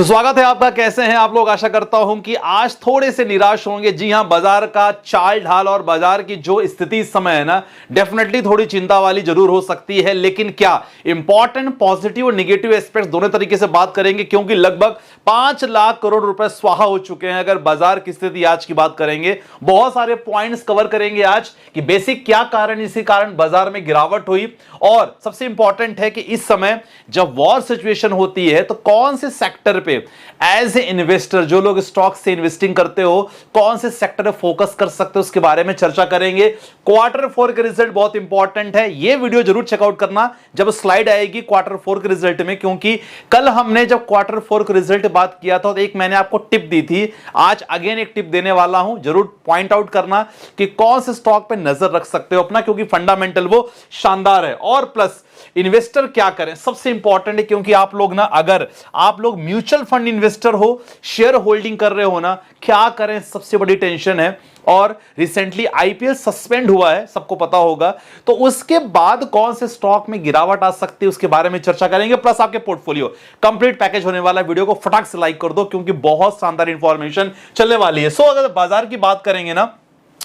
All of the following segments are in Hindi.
तो स्वागत है आपका। कैसे हैं आप लोग? आशा करता हूं कि आज थोड़े से निराश होंगे। जी हां, बाजार का चाल ढाल और बाजार की जो स्थिति इस समय है ना, डेफिनेटली थोड़ी चिंता वाली जरूर हो सकती है। लेकिन क्या इंपॉर्टेंट पॉजिटिव और निगेटिव एस्पेक्ट्स दोनों तरीके से बात करेंगे, क्योंकि लगभग 5 लाख करोड़ रुपए स्वाहा हो चुके हैं। अगर बाजार की स्थिति आज की बात करेंगे, बहुत सारे पॉइंट्स कवर करेंगे आज कि बेसिक क्या कारण, इसी कारण बाजार में गिरावट हुई। और सबसे इंपॉर्टेंट है कि इस समय जब वॉर सिचुएशन होती है तो कौन से सेक्टर पे एज ए इन्वेस्टर, जो लोग स्टॉक से इन्वेस्टिंग करते हो, कौन से सेक्टर पे फोकस कर सकते हो, उसके बारे में चर्चा करेंगे। क्वार्टर 4 के रिजल्ट बहुत इंपॉर्टेंट है, ये वीडियो जरूर चेकआउट करना जब स्लाइड आएगी क्वार्टर 4 के रिजल्ट में, क्योंकि कल हमने जब क्वार्टर 4 के रिजल्ट बात किया था तो एक मैंने आपको टिप दी थी। आज अगेन एक टिप देने वाला हूं, जरूर पॉइंट आउट करना कि कौन से स्टॉक पे नजर रख सकते हो अपना, क्योंकि फंडामेंटल वो शानदार है। और प्लस इन्वेस्टर क्या करें सबसे इंपॉर्टेंट है, क्योंकि आप लोग ना, अगर आप लोग म्यूचुअल फंड इन्वेस्टर हो, शेयर होल्डिंग कर रहे हो ना, क्या करें सबसे बड़ी टेंशन है। और रिसेंटली आईपीएल सस्पेंड हुआ है, सबको पता होगा, तो उसके बाद कौन से स्टॉक में गिरावट आ सकती है उसके बारे में चर्चा करेंगे। प्लस आपके पोर्टफोलियो कंप्लीट पैकेज होने वाला, वीडियो को फटाक से लाइक कर दो क्योंकि बहुत शानदार इंफॉर्मेशन चलने वाली है। सो अगर बाजार की बात करेंगे ना,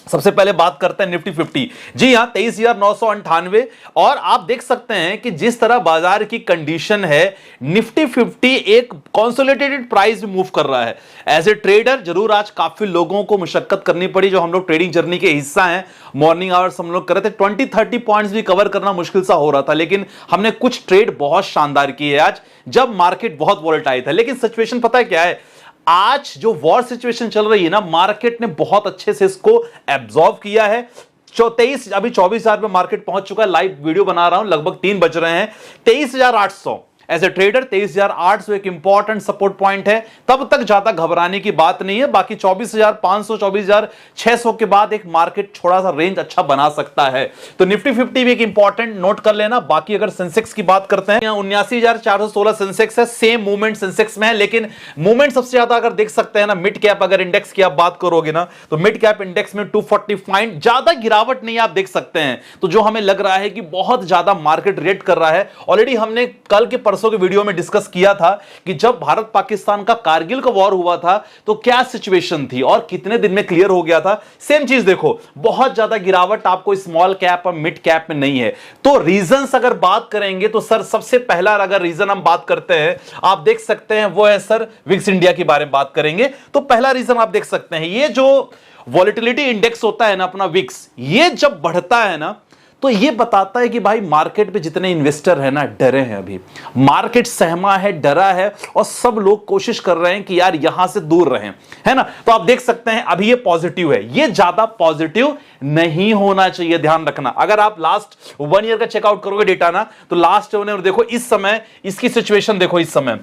सबसे पहले बात करते हैं निफ्टी 50। जी हां, 23,998। और आप देख सकते हैं कि जिस तरह बाजार की कंडीशन है, निफ्टी 50 एक कंसोलिडेटेड प्राइस में मूव कर रहा है। एज ए ट्रेडर जरूर आज काफी लोगों को मुशक्कत करनी पड़ी, जो हम लोग ट्रेडिंग जर्नी के हिस्सा हैं। मॉर्निंग आवर्स हम लोग कर रहे थे, 20-30 पॉइंट्स भी कवर करना मुश्किल सा हो रहा था, लेकिन हमने कुछ ट्रेड बहुत शानदार की है आज, जब मार्केट बहुत वोलेटाइल था। लेकिन सिचुएशन पता है क्या है, आज जो वॉर सिचुएशन चल रही है ना, मार्केट ने बहुत अच्छे से इसको एब्जॉर्व किया है। 24,000 पे मार्केट पहुंच चुका है। लाइव वीडियो बना रहा हूं, लगभग 3 बज रहे हैं। 23,800 एज ए ट्रेडर 23,800 एक इंपॉर्टेंट सपोर्ट पॉइंट है। तब तक ज्यादा घबराने की बात नहीं है। बाकी 24,500 24,600 के बाद एक मार्केट थोड़ा सा रेंज अच्छा बना सकता है। तो निफ्टी 50 भी एक इंपॉर्टेंट नोट कर लेना। बाकी अगर सेंसेक्स की बात करते हैं, 79,416 सेंसेक्स है, सेम मूवमेंट सेंसेक्स में है, लेकिन मूवमेंट सबसे ज्यादा अगर देख सकते हैं ना, मिड कैप अगर इंडेक्स की आप बात करोगे ना, तो मिड कैप इंडेक्स में 240 पॉइंट, ज्यादा गिरावट नहीं आप देख सकते हैं। तो जो हमें लग रहा है कि बहुत ज्यादा मार्केट रेट कर रहा है, ऑलरेडी हमने कल के परसों के वीडियो में डिस्कस किया था कि जब भारत पाकिस्तान का कारगिल का वॉर हुआ था तो क्या सिचुएशन थी और कितने दिन में क्लियर हो गया था। सेम चीज देखो, बहुत ज्यादा गिरावट आपको स्मॉल कैप और मिड कैप में नहीं है। तो रीजंस अगर बात करेंगे तो सर, सबसे पहला अगर रीजन हम बात करते हैं, आप देख सकते हैं, वो है सर विक्स इंडिया के बारे में बात करेंगे। तो पहला रीजन आप देख सकते हैं, ये जो वॉलेटिलिटी इंडेक्स होता है ना अपना विक्स, ये जब बढ़ता है ना, तो ये बताता है कि भाई मार्केट पे जितने इन्वेस्टर है ना, डरे हैं। अभी मार्केट सहमा है, डरा है, और सब लोग कोशिश कर रहे हैं कि यार यहां से दूर रहें, है ना। तो आप देख सकते हैं अभी ये पॉजिटिव है, ये ज्यादा पॉजिटिव नहीं होना चाहिए, ध्यान रखना। अगर आप लास्ट 1 ईयर का चेकआउट करोगे डेटा ना, तो लास्ट 1 ईयर देखो, इस समय इसकी सिचुएशन देखो, इस समय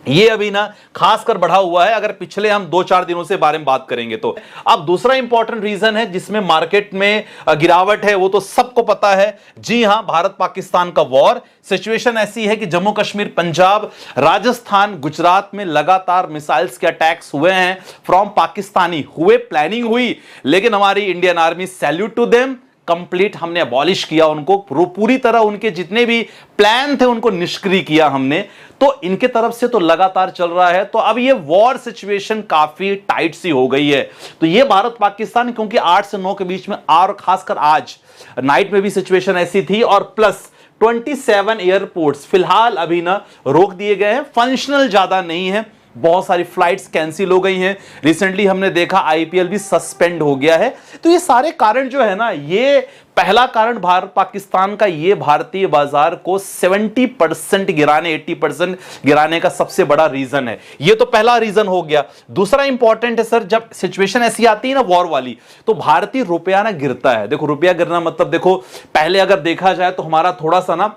ये अभी ना खासकर बढ़ा हुआ है। अगर पिछले हम 2-4 दिनों से बारे में बात करेंगे तो अब दूसरा इंपॉर्टेंट रीजन है जिसमें मार्केट में गिरावट है, वो तो सबको पता है। जी हां, भारत पाकिस्तान का वॉर सिचुएशन ऐसी है कि जम्मू कश्मीर, पंजाब, राजस्थान, गुजरात में लगातार मिसाइल्स के अटैक्स हुए हैं फ्रॉम पाकिस्तानी। हुए, प्लानिंग हुई, लेकिन हमारी Indian army, salute to them, complete हमने अबॉलिश किया उनको, पूरी तरह उनके जितने भी प्लान थे उनको निष्क्रिय किया हमने। तो इनके तरफ से तो लगातार चल रहा है। तो अब ये वॉर सिचुएशन काफी टाइट सी हो गई है। तो ये भारत पाकिस्तान, क्योंकि 8 से 9 के बीच में, और खासकर आज नाइट में भी सिचुएशन ऐसी थी। और प्लस 27 एयरपोर्ट्स फिलहाल अभी ना रोक दिए गए हैं, फंक्शनल ज्यादा नहीं है, बहुत सारी फ्लाइट्स कैंसिल हो गई हैं। रिसेंटली हमने देखा आईपीएल भी सस्पेंड हो गया है। तो ये सारे कारण जो है ना, ये पहला कारण भारत पाकिस्तान का, ये भारतीय बाजार को 70% गिराने, 80% गिराने का सबसे बड़ा रीजन है। ये तो पहला रीजन हो गया। दूसरा इंपॉर्टेंट है सर, जब सिचुएशन ऐसी आती है ना वॉर वाली, तो भारतीय रुपया ना गिरता है। देखो रुपया गिरना मतलब, देखो पहले अगर देखा जाए तो हमारा थोड़ा सा ना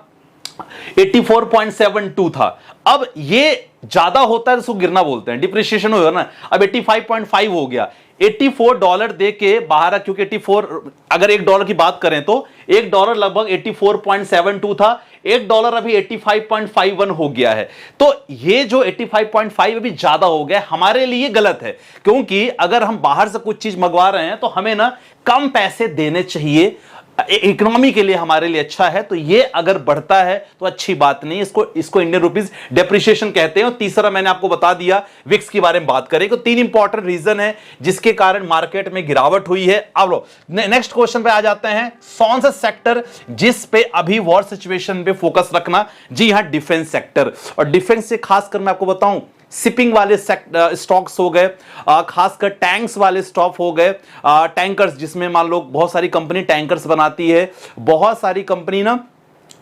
84.72 था, अब ये ज्यादा होता है तो गिरना बोलते हैं, डिप्रिसिएशन हो ना, अब 85.5 हो गया। $84 दे के बाहर, क्योंकि 84, अगर $1 की बात करें तो $1 लगभग 84.72 था, $1 अभी 85.51 हो गया है। तो ये जो 85.5 अभी ज्यादा हो गया, हमारे लिए गलत है, क्योंकि अगर हम बाहर से कुछ चीज मंगवा रहे हैं तो हमें ना कम पैसे देने चाहिए इकोनॉमी के लिए हमारे लिए अच्छा है, तो ये अगर बढ़ता है तो अच्छी बात नहीं, इसको इंडियन रुपीस डेप्रिसिएशन कहते हैं। और तीसरा मैंने आपको बता दिया, विक्स के बारे में बात करें तो 3 इंपॉर्टेंट रीजन है जिसके कारण मार्केट में गिरावट हुई है। अब लो नेक्स्ट क्वेश्चन पे आ जाते हैं, कौन सा सेक्टर जिस पे अभी वॉर सिचुएशन पे फोकस रखना? जी हां, डिफेंस सेक्टर। और डिफेंस से खासकर मैं आपको बताऊं, शिपिंग वाले स्टॉक्स हो गए, खासकर टैंक्स वाले स्टॉक हो गए, टैंकर्स जिसमें मान लो बहुत सारी कंपनी टैंकर्स बनाती है, बहुत सारी कंपनी ना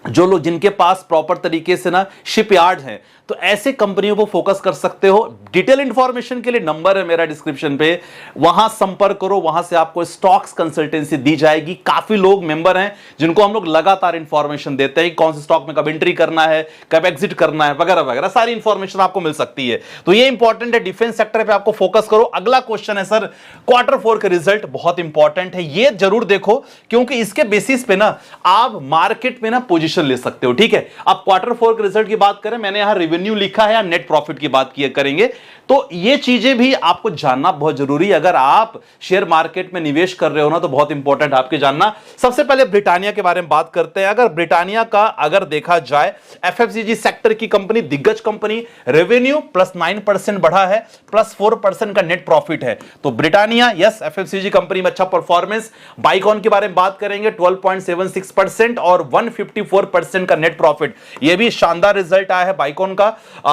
जो लोग जिनके पास प्रॉपर तरीके से ना शिपयार्ड हैं, तो ऐसे कंपनियों को फोकस कर सकते हो। डिटेल इंफॉर्मेशन के लिए नंबर है मेरा डिस्क्रिप्शन पे, वहां संपर्क करो, वहां से आपको स्टॉक्स कंसल्टेंसी दी जाएगी। काफी लोग मेंबर हैं जिनको हम लोग लगातार इंफॉर्मेशन देते हैं, कौन से स्टॉक में कब एंट्री करना है, कब एग्जिट करना है, वगैरह वगैरह सारी इंफॉर्मेशन आपको मिल सकती है। तो ये इंपॉर्टेंट है, डिफेंस सेक्टर पे आपको फोकस करो। अगला क्वेश्चन है सर, Q4 के रिजल्ट बहुत इंपॉर्टेंट है, ये जरूर देखो, क्योंकि इसके बेसिस पे ना आप मार्केट में ना पोजीशन ले सकते हो। ठीक है, अब Q4 के रिजल्ट की बात करें, मैंने यहां रेवेन्यू लिखा है या नेट प्रॉफिट की बात किया करेंगे, तो ये चीजें भी आपको जानना बहुत जरूरी है। अगर आप शेयर मार्केट में निवेश कर रहे हो ना, तो बहुत इंपॉर्टेंट आपके जानना। सबसे पहले ब्रिटानिया के बारे में बात करते हैं। अगर ब्रिटानिया का अगर देखा जाए, एफएमसीजी सेक्टर की कंपनी, दिग्गज कंपनी, रेवेन्यू +9% बढ़ा है, +4% का नेट प्रॉफिट है। तो ब्रिटानिया यस, एफएमसीजी कंपनी में अच्छा परफॉर्मेंस। बाइकॉन के बारे में बात करेंगे, 12.76% और 154% का नेट प्रॉफिट, यह भी शानदार रिजल्ट आया है बाइकॉन का।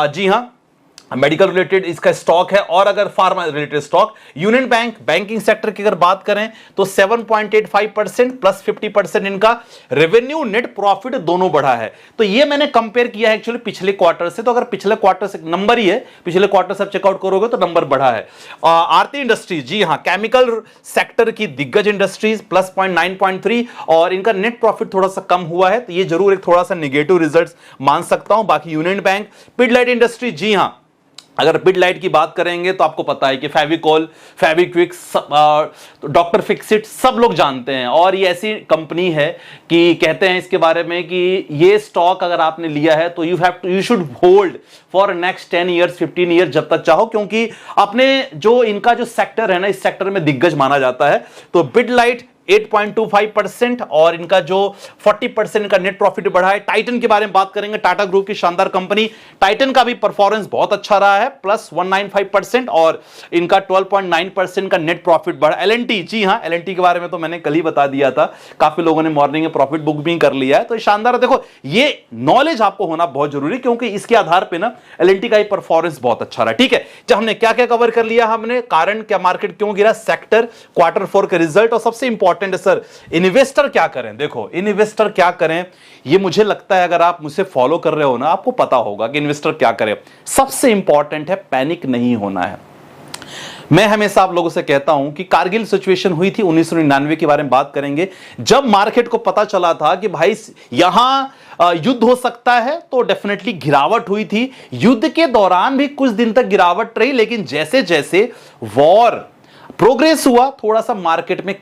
जी हां, मेडिकल रिलेटेड इसका स्टॉक है। और अगर pharma related stock, union bank, banking sector की अगर बात करें तो 7.85% +50% इनका रेवेन्यू, नेट प्रॉफिट दोनों बढ़ा है। तो ये मैंने कंपेयर किया है एक्चुअली पिछले क्वार्टर से, तो अगर पिछले क्वार्टर से नंबर ही है, पिछले क्वार्टर से चेकआउट करोगे तो नंबर बढ़ा है। आरती इंडस्ट्रीज, जी हां, केमिकल सेक्टर की दिग्गज इंडस्ट्रीज +9.3 और इनका नेट प्रॉफिट थोड़ा सा कम हुआ है, तो ये जरूर एक थोड़ा सा नेगेटिव रिजल्ट मान सकता हूं। बाकी यूनियन बैंक, पिडलाइट इंडस्ट्री, जी हां, अगर पिडलाइट की बात करेंगे तो आपको पता है कि फेविकॉल, फेविक्विक, डॉक्टर फिक्सिट सब लोग जानते हैं, और ये ऐसी कंपनी है कि कहते हैं इसके बारे में कि ये स्टॉक अगर आपने लिया है तो you should hold for next 10 years 15 years जब तक चाहो, क्योंकि अपने जो इनका जो सेक्टर है ना, इस सेक्टर में दिग्गज माना जाता है। तो पिडलाइट 8.25% और इनका जो 40% का नेट प्रॉफिट बढ़ा है। टाइटन के बारे में बात करेंगे, टाटा ग्रुप की शानदार कंपनी, टाइटन का भी परफॉर्मेंस बहुत अच्छा रहा है, +195% और इनका 12.9% का नेट प्रॉफिट बढ़ा। एलएनटी, जी हां, एलएनटी के बारे में तो मैंने कल ही बता दिया था, काफी लोगों ने मॉर्निंग में प्रॉफिट बुक भी कर लिया है, तो शानदार। देखो, ये नॉलेज आपको होना बहुत जरूरी, क्योंकि इसके आधार पर ना एलएनटी का परफॉर्मेंस बहुत अच्छा रहा। ठीक है, जब हमने क्या क्या कवर कर लिया, हमने कारण क्या, मार्केट क्यों गिरा, सेक्टर, Q4 के रिजल्ट, और सबसे इंपॉर्टेंट सर इन्वेस्टर क्या करें। देखो, इन्वेस्टर क्या करें, ये मुझे लगता है अगर आप मुझे फॉलो कर रहे हो ना, आपको पता होगा कि इन्वेस्टर क्या करें। सबसे इंपॉर्टेंट है पैनिक नहीं होना है। मैं हमेशा आप लोगों से कहता हूं कि कारगिल सिचुएशन हुई थी 1999 के बारे में बात करेंगे, जब मार्केट को पता चला था कि भाई यहां युद्ध हो सकता है, तो डेफिनेटली गिरावट हुई थी। युद्ध के दौरान भी कुछ दिन तक गिरावट रही, लेकिन जैसे जैसे वॉर प्रोग्रेस हुआ, थोड़ा सा मार्केट में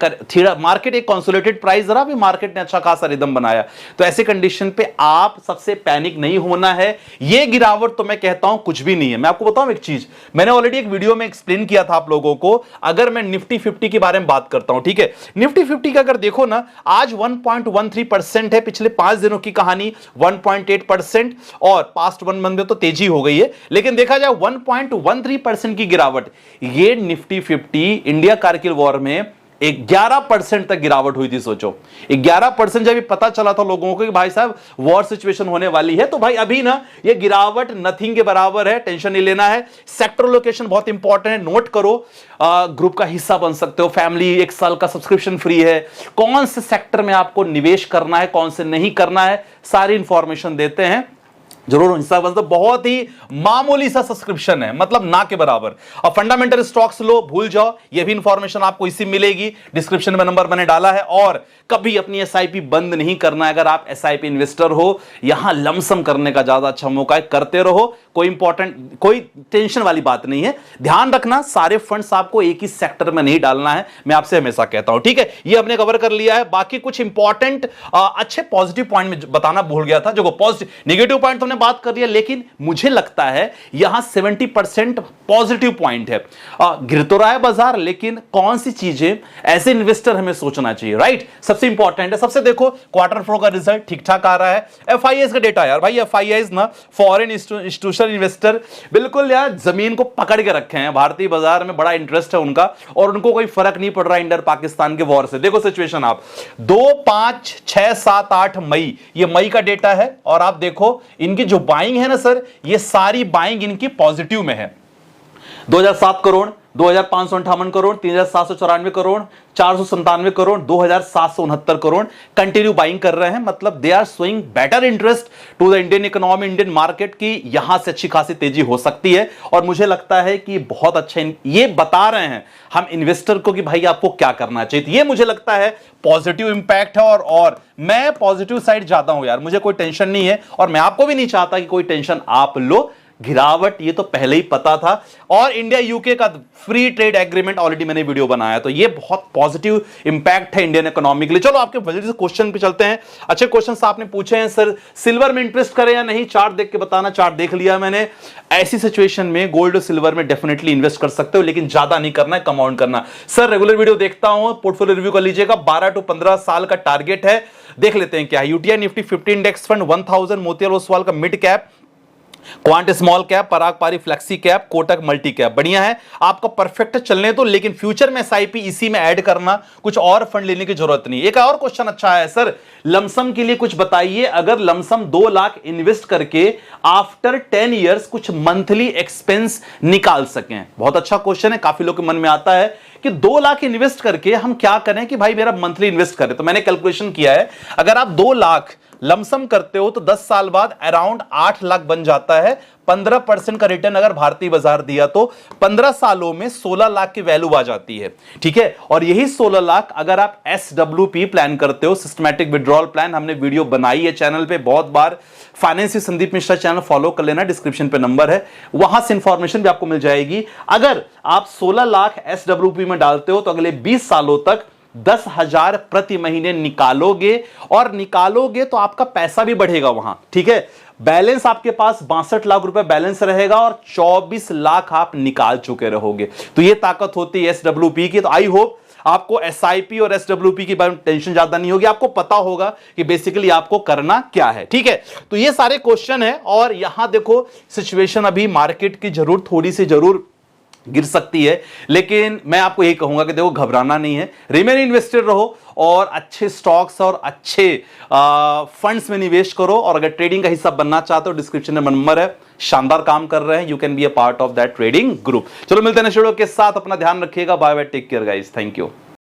मार्केट एक कंसोलिडेटेड प्राइस रहा, भी मार्केट ने अच्छा खासा रिदम बनाया। तो ऐसे कंडीशन पे आप सबसे पैनिक नहीं होना है। ये गिरावट तो मैं कहता हूं कुछ भी नहीं है। मैं आपको बताऊं एक चीज, मैंने ऑलरेडी एक वीडियो में एक्सप्लेन किया था आप लोगों को। अगर मैं निफ्टी 50 के बारे में बात करता हूं, ठीक है, निफ्टी 50 का अगर देखो ना, आज 1.13% है, पिछले 5 दिनों की कहानी 1.8% और पास्ट 1 मंथ में तो तेजी हो गई है, लेकिन देखा जाए 1.13% की गिरावट, ये निफ्टी 50 इंडिया कारगिल वॉर में 11% तक गिरावट हुई थी। सोचो 11% जब पता चला था लोगों को कि भाई साहब वॉर सिचुएशन होने वाली है, तो भाई अभी ना ये गिरावट नथिंग के बराबर है, टेंशन नहीं लेना है। सेक्टर लोकेशन बहुत इंपॉर्टेंट है, नोट करो, ग्रुप का हिस्सा बन सकते हो, फैमिली 1 साल का सब्सक्रिप्शन फ्री है, कौन से सेक्टर में आपको निवेश करना है, कौन से नहीं करना है, सारी इंफॉर्मेशन देते हैं, जरूर हिस्सा बनता। बहुत ही मामूली सा सब्सक्रिप्शन है, मतलब ना के बराबर। और फंडामेंटल स्टॉक्स लो, भूल जाओ, ये भी इंफॉर्मेशन आपको इसी मिलेगी, डिस्क्रिप्शन में नंबर मैंने डाला है। और कभी अपनी एसआईपी बंद नहीं करना है। अगर आप एसआईपी इन्वेस्टर हो, यहां लमसम करने का ज्यादा अच्छा मौका है, करते रहो, कोई टेंशन वाली बात नहीं है। ध्यान रखना, सारे फंड्स आपको एक ही सेक्टर में नहीं डालना है, मैं आपसे हमेशा कहता हूं, ठीक है। ये हमने कवर कर लिया है। बाकी कुछ इंपॉर्टेंट अच्छे पॉजिटिव पॉइंट में बताना भूल गया था, जो पॉजिटिव नेगेटिव पॉइंट हमने बात कर लिया, लेकिन मुझे लगता है यहां 70% पॉजिटिव पॉइंट है। गिर तो रहा है बाजार, लेकिन कौन सी चीजें एज ए इन्वेस्टर हमें सोचना चाहिए, राइट? सबसे इंपॉर्टेंट है। सबसे देखो क्वार्टर 4 का रिजल्ट ठीक ठाक आ रहा है। FIIs का डेटा यार, भाई FIIs ना फॉरेन इंस्टीट्यूशनल इन्वेस्टर बिल्कुल यार जमीन को पकड़ के रखे हैं। भारतीय बाजार में बड़ा इंटरेस्ट है उनका, और उनको कोई फर्क नहीं पड़ रहा इंडर पाकिस्तान के वॉर से। देखो सिचुएशन आप 2, 5, 6, 7, 8 मई, ये मई का डेटा है, और आप देखो इनकी जो बाइंग है ना सर, ये सारी बाइंग इनकी पॉजिटिव में है। 2007 करोड़, 2558 करोड़, 3794 करोड़, 497 करोड़, 2769 करोड़ कंटिन्यू बाइंग कर रहे हैं। मतलब they are showing better interest to the Indian economy, Indian market की यहां से अच्छी खासी तेजी हो सकती है। और मुझे लगता है कि बहुत अच्छा ये बता रहे हैं हम इन्वेस्टर को कि भाई आपको क्या करना चाहिए। ये मुझे लगता है पॉजिटिव इंपैक्ट है, और मैं पॉजिटिव साइड जाता हूं यार, मुझे कोई टेंशन नहीं है, और मैं आपको भी नहीं चाहता कि कोई टेंशन आप लो। गिरावट ये तो पहले ही पता था, और इंडिया यूके का फ्री ट्रेड एग्रीमेंट ऑलरेडी मैंने वीडियो बनाया, तो ये बहुत पॉजिटिव इंपैक्ट है इंडियन इकोनॉमी के लिए। चलो आपके वजह से क्वेश्चन पे चलते हैं। अच्छे क्वेश्चंस आपने पूछे हैं सर, सिल्वर में इंटरेस्ट करें या नहीं, चार्ट देख के बताना। चार्ट देख लिया मैंने। ऐसी सिचुएशन में गोल्ड और सिल्वर में डेफिनेटली इन्वेस्ट कर सकते हो, लेकिन ज्यादा नहीं करना है, कंपाउंड करना। सर रेगुलर वीडियो देखता हूं, पोर्टफोलियो रिव्यू कर लीजिएगा। 12 to 15 साल का टारगेट है। देख लेते हैं क्या है। UTI Nifty 50 index fund 1000, Motilal Oswal का mid cap, Quant small cap, Parag Parikh flexi cap, Kotak multi cap. बढ़िया है, आपका परफेक्ट चलने तो, लेकिन फ्यूचर में एसआईपी इसी में ऐड करना, कुछ और फंड लेने की जरूरत नहीं। एक और क्वेश्चन अच्छा है सर, लमसम के लिए कुछ बताइए। अगर लमसम 2 लाख इन्वेस्ट करके आफ्टर 10 इयर्स कुछ मंथली एक्सपेंस निकाल सकें। बहुत अच्छा क्वेश्चन है, काफी लोग के मन में आता है कि 2 लाख इन्वेस्ट करके हम क्या करें कि भाई मेरा मंथली इन्वेस्ट करें। तो मैंने कैलकुलेशन किया है, अगर आप 2 लाख लमसम करते हो तो 10 साल बाद अराउंड 8 लाख बन जाता है। 15% का रिटर्न अगर भारतीय बाजार दिया तो 15 सालों में 16 लाख की वैल्यू आ जाती है। ठीक है, और यही 16 लाख अगर आप SWP प्लान करते हो, सिस्टमैटिक विड्रॉल प्लान, हमने वीडियो बनाई है चैनल पे बहुत बार। Finance with Sandeep Mishra channel follow कर लेना, डिस्क्रिप्शन पे नंबर है, वहां से इंफॉर्मेशन भी आपको मिल जाएगी। अगर आप 16 लाख SWP में डालते हो तो अगले 20 सालों तक 10,000 प्रति महीने निकालोगे, और निकालोगे तो आपका पैसा भी बढ़ेगा वहां। ठीक है, बैलेंस आपके पास 62 लाख रुपए बैलेंस रहेगा, और 24 लाख आप निकाल चुके रहोगे। तो ये ताकत होती है SWP की। तो आई होप आपको SIP और SWP की बारे में टेंशन ज्यादा नहीं होगी, आपको पता होगा कि बेसिकली आपको करना क्या है। ठीक है, तो ये सारे क्वेश्चन है, और यहां देखो सिचुएशन अभी मार्केट की जरूर थोड़ी सी जरूर गिर सकती है, लेकिन मैं आपको यही कहूंगा कि देखो घबराना नहीं है, रिमेन इन्वेस्टेड रहो, और अच्छे स्टॉक्स और अच्छे फंड्स में निवेश करो। और अगर ट्रेडिंग का हिस्सा बनना चाहते हो, डिस्क्रिप्शन में नंबर है, शानदार काम कर रहे हैं, you can be a part of that trading group. चलो मिलते हैं नेक्स्ट वीडियो के साथ, अपना ध्यान रखिएगा, bye bye, take care guys, thank you.